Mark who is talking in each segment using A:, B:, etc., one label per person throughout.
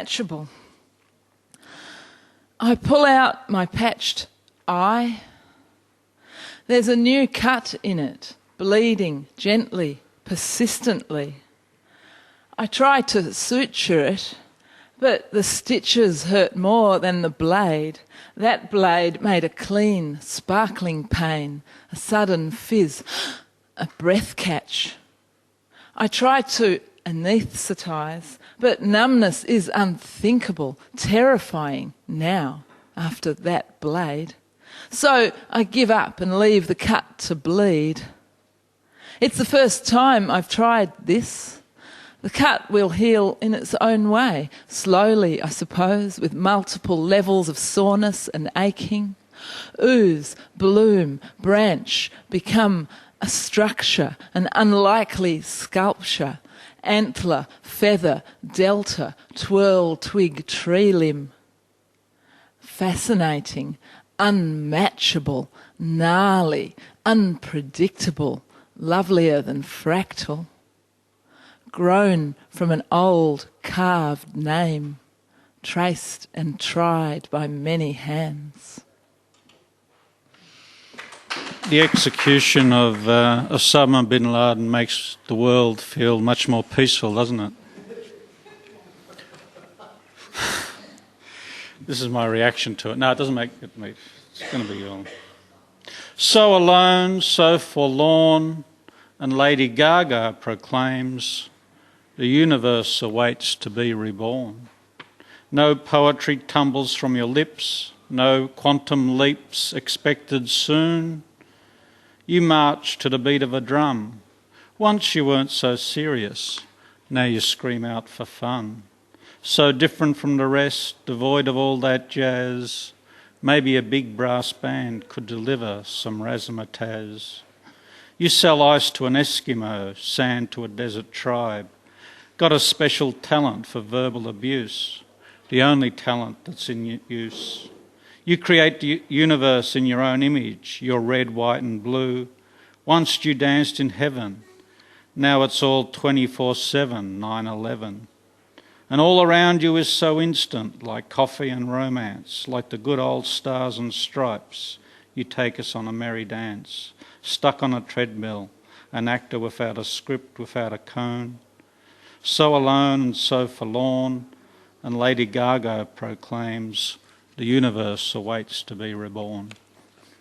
A: unmatchable. I pull out my patched eye. There's a new cut in it, bleeding gently, persistently. I try to suture it, but the stitches hurt more than the blade. That blade made a clean, sparkling pain, a sudden fizz, a breath catch. I try to anaesthetise, but numbness is unthinkable, terrifying now after that blade. So I give up and leave the cut to bleed. It's the first time I've tried this. The cut will heal in its own way, slowly, I suppose, with multiple levels of soreness and aching. Ooze, bloom, branch become a structure, an unlikely sculpture. Antler, feather, delta, twirl, twig, tree limb. Fascinating, unmatchable, gnarly, unpredictable, lovelier than fractal. Grown from an old carved name, traced and tried by many hands.
B: The execution of Osama bin Laden makes the world feel much more peaceful, doesn't it? This is my reaction to it. No, it doesn't make it me. It's going to be all. So alone, so forlorn, and Lady Gaga proclaims, the universe awaits to be reborn. No poetry tumbles from your lips, no quantum leaps expected soon. You march to the beat of a drum. Once you weren't so serious, now you scream out for fun. So different from the rest, devoid of all that jazz, maybe a big brass band could deliver some razzmatazz. You sell ice to an Eskimo, sand to a desert tribe. Got a special talent for verbal abuse, the only talent that's in use. You create the universe in your own image, your red, white and blue. Once you danced in heaven, now it's all 24/7, 9/11. And all around you is so instant, like coffee and romance, like the good old stars and stripes. You take us on a merry dance, stuck on a treadmill, an actor without a script, without a cone. So alone and so forlorn, and Lady Gaga proclaims, the universe awaits to be reborn.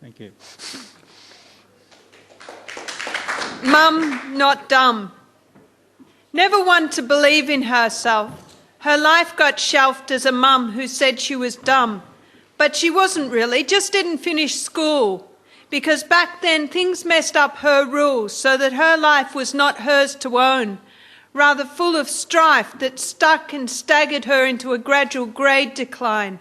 B: Thank you.
C: Mum, not dumb. Never one to believe in herself. Her life got shelved as a mum who said she was dumb. But she wasn't really, just didn't finish school. Because back then things messed up her rules so that her life was not hers to own. Rather full of strife that stuck and staggered her into a gradual grade decline.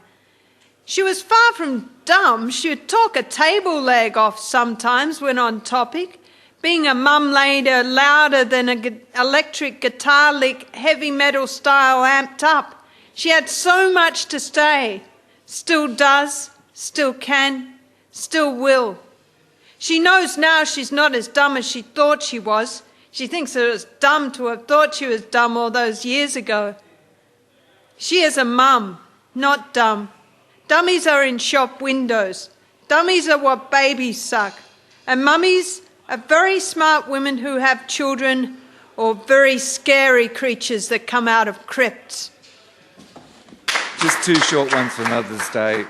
C: She was far from dumb. She would talk a table leg off sometimes when on topic. Being a mum later louder than an electric guitar lick, heavy metal style amped up. She had so much to say. Still does, still can, still will. She knows now she's not as dumb as she thought she was. She thinks it was dumb to have thought she was dumb all those years ago. She is a mum, not dumb. Dummies are in shop windows. Dummies are what babies suck. And mummies are very smart women who have children or very scary creatures that come out of crypts.
D: Just two short ones for Mother's Day.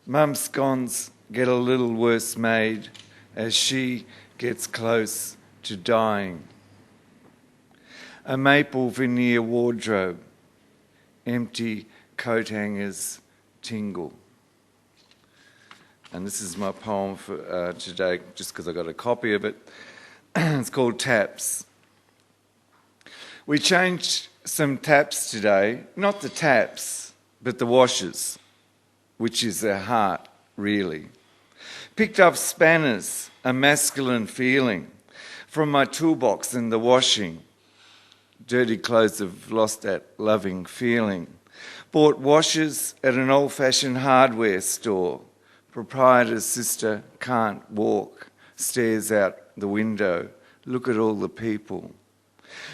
D: Mum's scones get a little worse made as she gets close to dying. A maple veneer wardrobe, empty coat hangers tingle. And this is my poem for today, just because I got a copy of it. It's called Taps. We changed some taps today, not the taps, but the washers, which is their heart, really. Picked up spanners, a masculine feeling, from my toolbox in the washing. Dirty clothes have lost that loving feeling. Bought washers at an old-fashioned hardware store. Proprietor's sister can't walk, stares out the window. Look at all the people.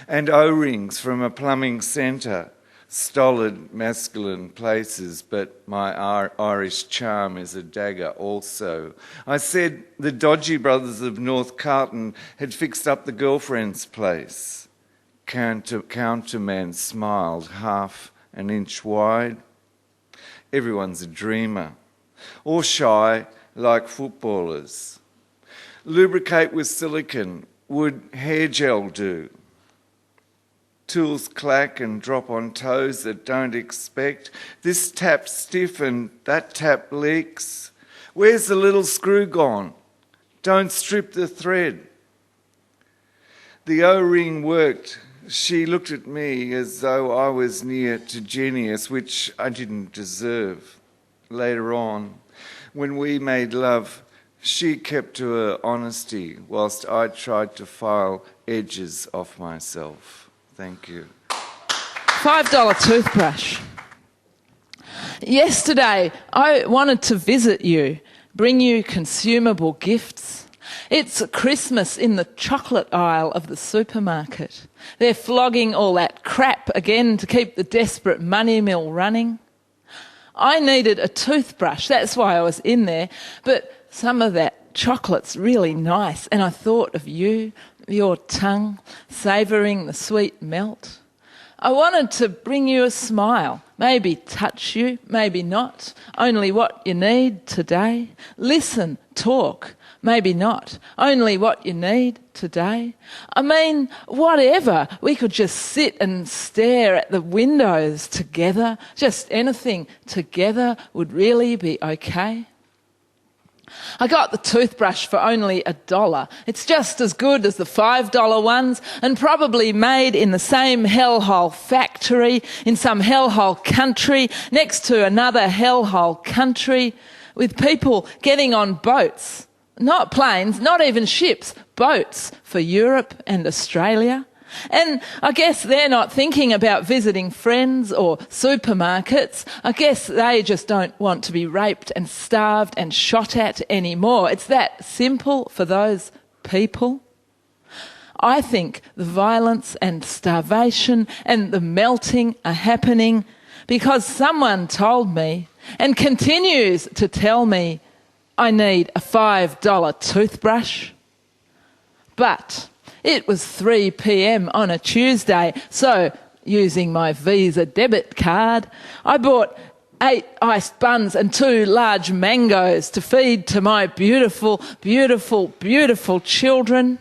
D: And O-rings from a plumbing centre, stolid masculine places, but my Irish charm is a dagger also. I said the dodgy brothers of North Carlton had fixed up the girlfriend's place. Counterman smiled, half an inch wide. Everyone's a dreamer, or shy like footballers. Lubricate with silicone, would hair gel do? Tools clack and drop on toes that don't expect. This tap's stiff and that tap leaks. Where's the little screw gone? Don't strip the thread. The O-ring worked. She looked at me as though I was near to genius, which I didn't deserve. Later on, when we made love, she kept to her honesty whilst I tried to file edges off myself. Thank you.
A: $5 toothbrush. Yesterday, I wanted to visit you, bring you consumable gifts. It's Christmas in the chocolate aisle of the supermarket. They're flogging all that crap again to keep the desperate money mill running. I needed a toothbrush, that's why I was in there, but some of that chocolate's really nice, and I thought of you, your tongue, savouring the sweet melt. I wanted to bring you a smile, maybe touch you, maybe not, only what you need today. Listen, talk, maybe not, only what you need today. I mean, whatever, we could just sit and stare at the windows together. Just anything together would really be okay. I got the toothbrush for only $1. It's just as good as the $5 ones and probably made in the same hellhole factory in some hellhole country next to another hellhole country with people getting on boats, not planes, not even ships, boats for Europe and Australia. And I guess they're not thinking about visiting friends or supermarkets. I guess they just don't want to be raped and starved and shot at anymore. It's that simple for those people. I think the violence and starvation and the melting are happening because someone told me and continues to tell me I need a $5 toothbrush. But it was 3 p.m. on a Tuesday, so using my Visa debit card, I bought 8 iced buns and 2 large mangoes to feed to my beautiful, beautiful, beautiful children.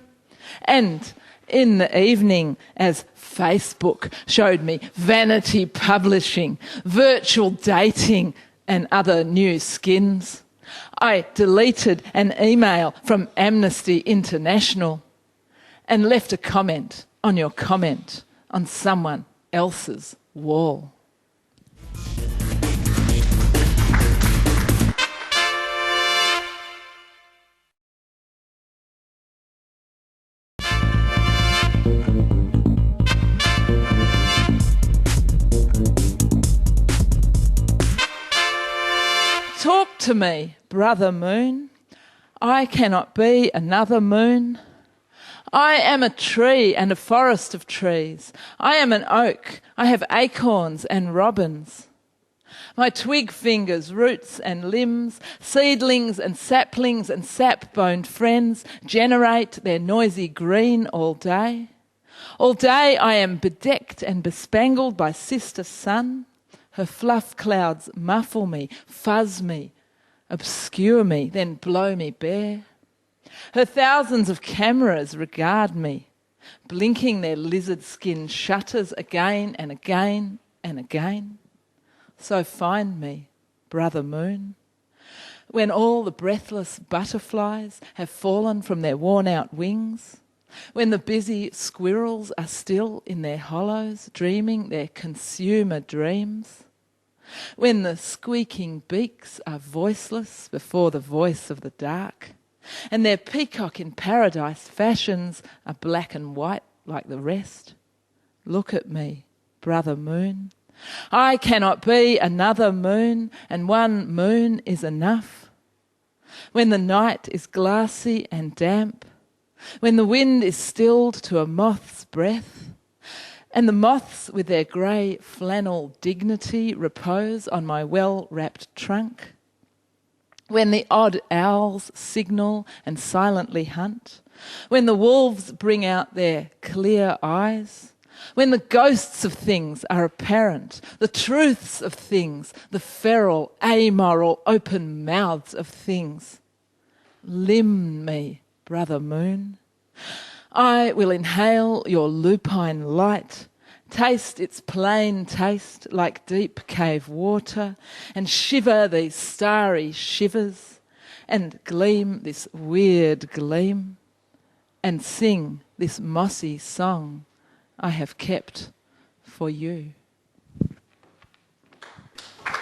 A: And in the evening, as Facebook showed me vanity publishing, virtual dating and other new skins, I deleted an email from Amnesty International and left a comment on your comment on someone else's wall. Talk to me, brother moon. I cannot be another moon. I am a tree and a forest of trees. I am an oak. I have acorns and robins. My twig fingers, roots and limbs, seedlings and saplings and sap-boned friends generate their noisy green all day. All day I am bedecked and bespangled by sister sun. Her fluff clouds muffle me, fuzz me, obscure me, then blow me bare. Her thousands of cameras regard me, blinking their lizard skin shutters again and again and again. So find me, brother moon, when all the breathless butterflies have fallen from their worn-out wings, when the busy squirrels are still in their hollows, dreaming their consumer dreams, when the squeaking beaks are voiceless before the voice of the dark, and their peacock in paradise fashions are black and white like the rest. Look at me, brother moon. I cannot be another moon, and one moon is enough. When the night is glassy and damp, when the wind is stilled to a moth's breath, and the moths with their grey flannel dignity repose on my well-wrapped trunk. When the odd owls signal and silently hunt, when the wolves bring out their clear eyes, when the ghosts of things are apparent, the truths of things, the feral, amoral, open mouths of things. Limn me, brother moon. I will inhale your lupine light, taste its plain taste like deep cave water, and shiver these starry shivers, and gleam this weird gleam, and sing this mossy song I have kept for you.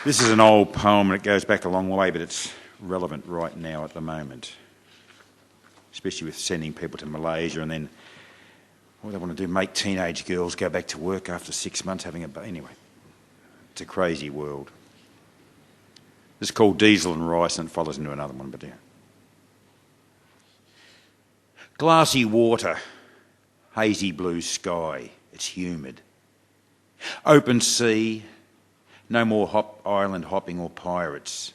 E: This is an old poem and it goes back a long way, but it's relevant right now at the moment, especially with sending people to Malaysia and then what they want to do, make teenage girls go back to work after 6 months having a baby. Anyway, it's a crazy world. This is called Diesel and Rice and it follows into another one, but yeah. Glassy water, hazy blue sky, it's humid. Open sea, no more island hopping or pirates.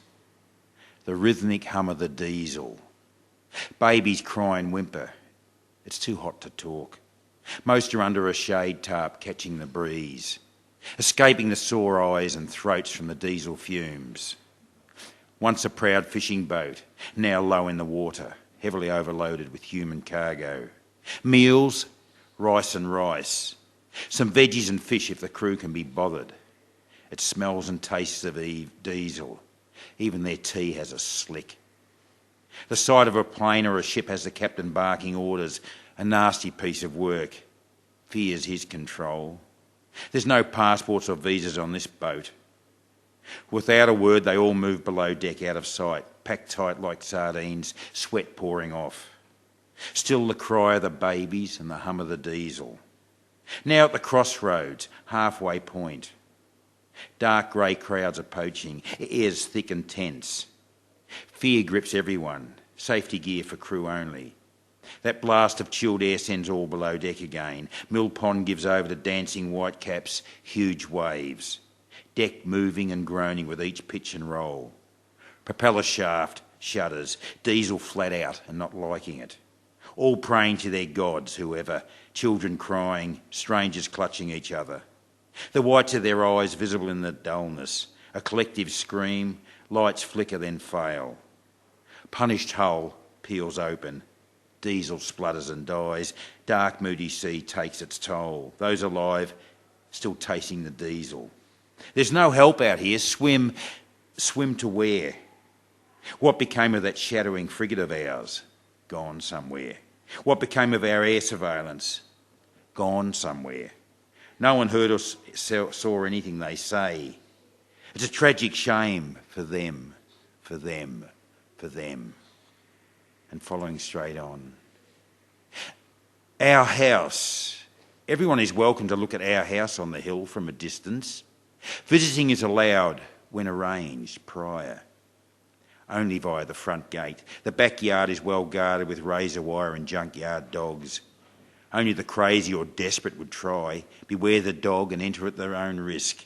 E: The rhythmic hum of the diesel. Babies cry and whimper. It's too hot to talk. Most are under a shade tarp catching the breeze, escaping the sore eyes and throats from the diesel fumes. Once a proud fishing boat, now low in the water, heavily overloaded with human cargo. Meals, rice and rice. Some veggies and fish if the crew can be bothered. It smells and tastes of diesel. Even their tea has a slick. The sight of a plane or a ship has the captain barking orders, a nasty piece of work. Fears his control. There's no passports or visas on this boat. Without a word, they all move below deck out of sight, packed tight like sardines, sweat pouring off. Still the cry of the babies and the hum of the diesel. Now at the crossroads, halfway point. Dark grey crowds are poaching, air's thick and tense. Fear grips everyone, safety gear for crew only. That blast of chilled air sends all below deck again. Mill Pond gives over to dancing whitecaps, huge waves. Deck moving and groaning with each pitch and roll. Propeller shaft shudders, diesel flat out and not liking it. All praying to their gods, whoever, children crying, strangers clutching each other. The whites of their eyes visible in the dullness, a collective scream, lights flicker then fail. Punished hull peels open, diesel splutters and dies, dark moody sea takes its toll. Those alive still tasting the diesel. There's no help out here, swim to where? What became of that shadowing frigate of ours? Gone somewhere. What became of our air surveillance? Gone somewhere. No one heard or saw anything they say. It's a tragic shame for them, for them, for them. And following straight on. Our house. Everyone is welcome to look at our house on the hill from a distance. Visiting is allowed when arranged prior. Only via the front gate. The backyard is well guarded with razor wire and junkyard dogs. Only the crazy or desperate would try. Beware the dog and enter at their own risk.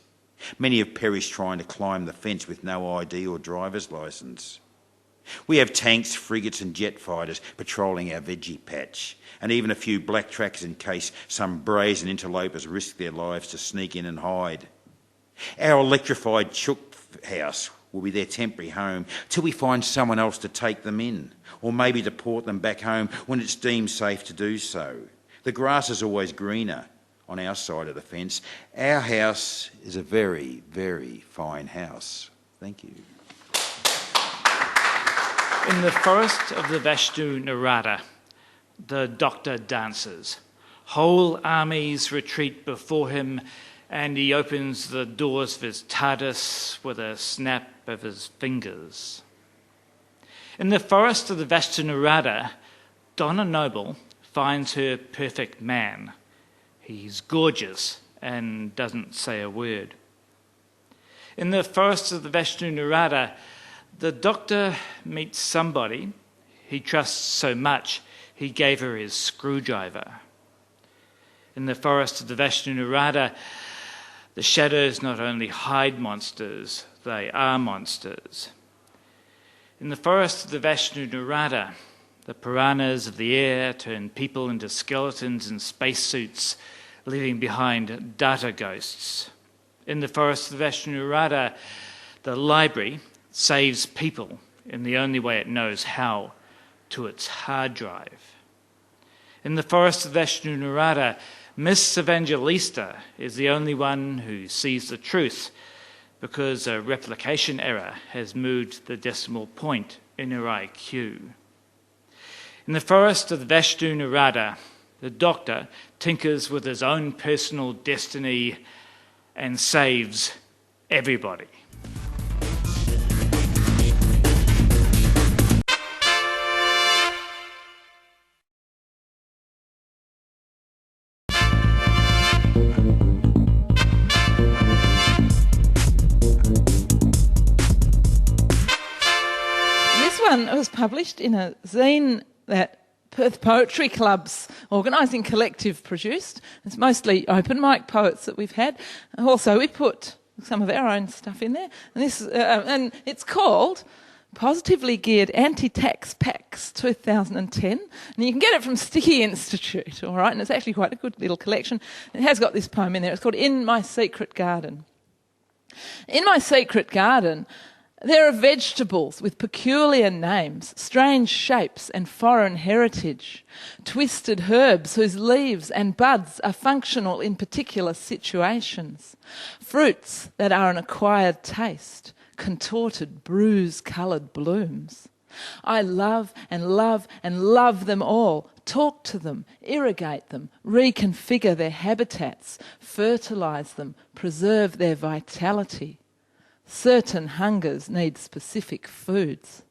E: Many have perished trying to climb the fence with no ID or driver's licence. We have tanks, frigates and jet fighters patrolling our veggie patch, and even a few black tracks in case some brazen interlopers risk their lives to sneak in and hide. Our electrified chook house will be their temporary home till we find someone else to take them in, or maybe deport them back home when it's deemed safe to do so. The grass is always greener on our side of the fence. Our house is a very, very fine house. Thank you.
F: In the forest of the Vashtu Narada, the doctor dances. Whole armies retreat before him, and he opens the doors of his TARDIS with a snap of his fingers. In the forest of the Vashtu Narada, Donna Noble finds her perfect man. He's gorgeous and doesn't say a word. In the forest of the Vashtu Narada, the doctor meets somebody he trusts so much he gave her his screwdriver. In the forest of the Vashnu Narada, the shadows not only hide monsters, they are monsters. In the forest of the Vashnu Narada, the piranhas of the air turn people into skeletons in spacesuits, leaving behind data ghosts. In the forest of the Vashnu Narada, the library saves people in the only way it knows how, to its hard drive. In the forest of Vashnu Narada, Miss Evangelista is the only one who sees the truth because a replication error has moved the decimal point in her IQ. In the forest of the Vashnu Narada, the doctor tinkers with his own personal destiny and saves everybody.
A: It was published in a zine that Perth Poetry Club's organising collective produced. It's mostly open mic poets that we've had. Also, we put some of our own stuff in there. And it's called Positively Geared Anti-Tax Packs 2010. And you can get it from Sticky Institute, all right? And it's actually quite a good little collection. It has got this poem in there. It's called In My Secret Garden. In my secret garden, there are vegetables with peculiar names, strange shapes and foreign heritage, twisted herbs whose leaves and buds are functional in particular situations, fruits that are an acquired taste, contorted, bruise-coloured blooms. I love and love and love them all, talk to them, irrigate them, reconfigure their habitats, fertilise them, preserve their vitality. Certain hungers need specific foods.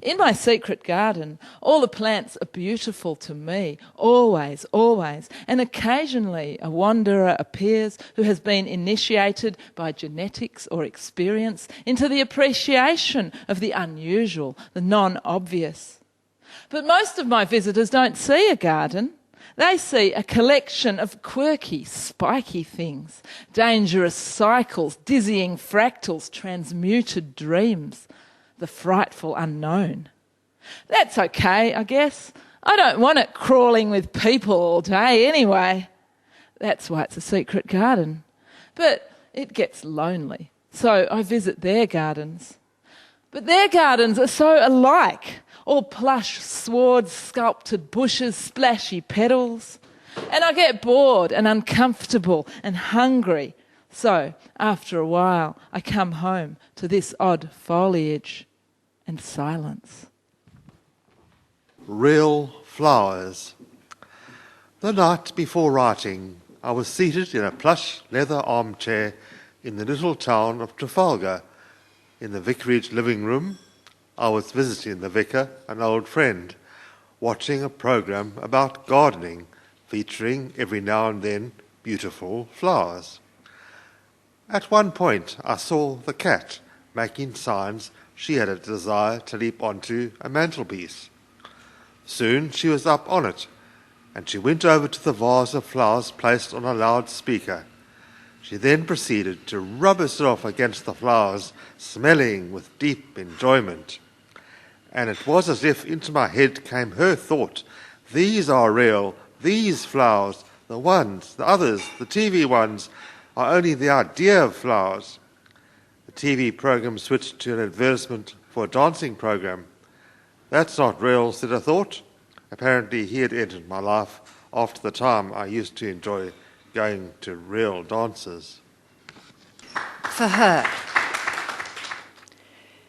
A: In my secret garden, all the plants are beautiful to me, always, always, and occasionally a wanderer appears who has been initiated by genetics or experience into the appreciation of the unusual, the non-obvious. But most of my visitors don't see a garden. They see a collection of quirky, spiky things, dangerous cycles, dizzying fractals, transmuted dreams, the frightful unknown. That's okay, I guess. I don't want it crawling with people all day anyway. That's why it's a secret garden. But it gets lonely, so I visit their gardens. But their gardens are so alike. All plush, sword-sculpted bushes, splashy petals. And I get bored and uncomfortable and hungry. So, after a while, I come home to this odd foliage and silence.
G: Real flowers. The night before writing, I was seated in a plush leather armchair in the little town of Trafalgar. In the vicarage living room, I was visiting the vicar, an old friend, watching a program about gardening, featuring every now and then beautiful flowers. At one point, I saw the cat making signs she had a desire to leap onto a mantelpiece. Soon she was up on it, and she went over to the vase of flowers placed on a loudspeaker. She then proceeded to rub herself against the flowers, smelling with deep enjoyment. And it was as if into my head came her thought, these are real, these flowers, the ones, the others, the TV ones, are only the idea of flowers. The TV program switched to an advertisement for a dancing program. That's not real, said a thought. Apparently he had entered my life after the time I used to enjoy going to real dances.
H: For her,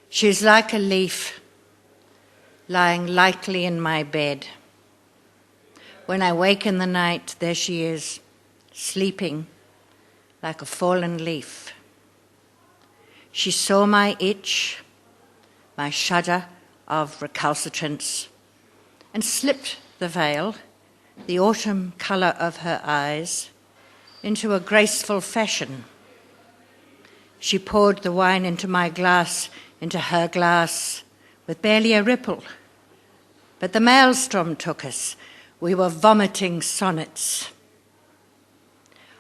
H: she's like a leaf lying lightly in my bed. When I wake in the night, there she is, sleeping like a fallen leaf. She saw my itch, my shudder of recalcitrance, and slipped the veil, the autumn colour of her eyes, into a graceful fashion. She poured the wine into my glass, into her glass, with barely a ripple. But the maelstrom took us. We were vomiting sonnets.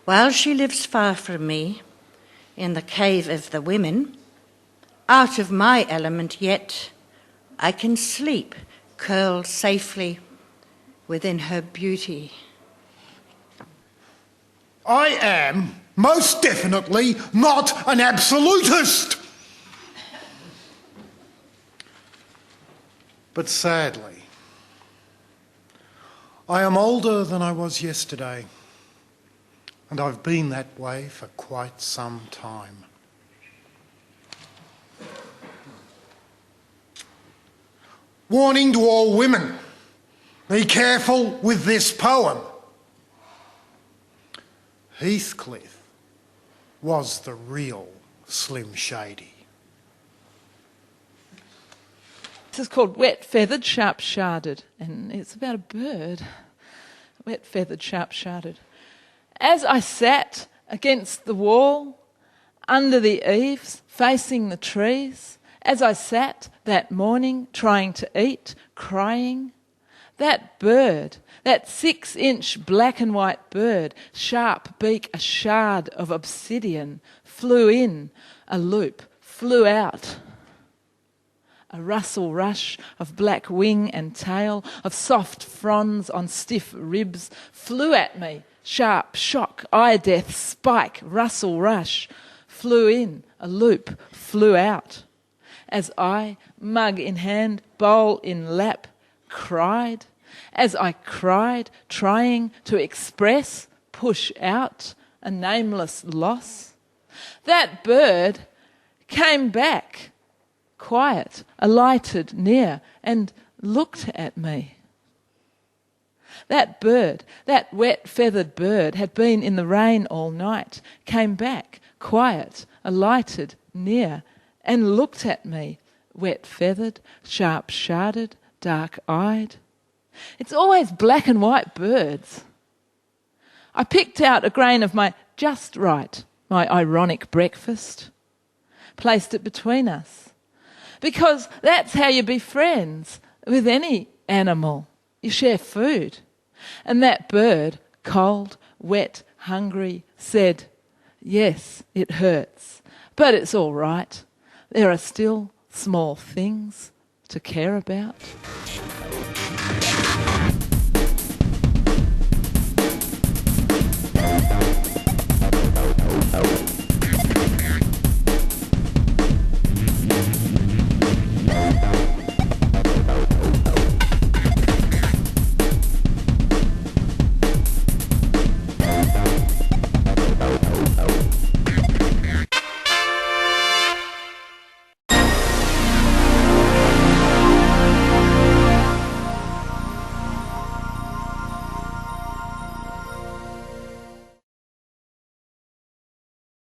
H: While she lives far from me, in the cave of the women, out of my element yet, I can sleep, curled safely within her beauty.
I: I am most definitely not an absolutist. But sadly, I am older than I was yesterday, and I've been that way for quite some time. Warning to all women, be careful with this poem. Heathcliff was the real Slim Shady.
A: This is called Wet Feathered, Sharp Sharded, and it's about a bird. Wet Feathered, Sharp Sharded. As I sat against the wall, under the eaves, facing the trees, as I sat that morning trying to eat, crying, that bird, that 6-inch black and white bird, sharp beak a shard of obsidian, flew in a loop, flew out. A rustle rush of black wing and tail, of soft fronds on stiff ribs, flew at me, sharp shock, eye death, spike, rustle rush, flew in a loop, flew out. As I, mug in hand, bowl in lap, cried, as I cried, trying to express, push out a nameless loss, that bird came back, quiet, alighted near, and looked at me. That bird, that wet-feathered bird, had been in the rain all night, came back, quiet, alighted near, and looked at me, wet-feathered, sharp-sharded, dark-eyed. It's always black and white birds. I picked out a grain of my just right, my ironic breakfast, placed it between us. Because that's how you be friends with any animal. You share food. And that bird, cold, wet, hungry, said, "Yes, it hurts, but it's all right. There are still small things to care about."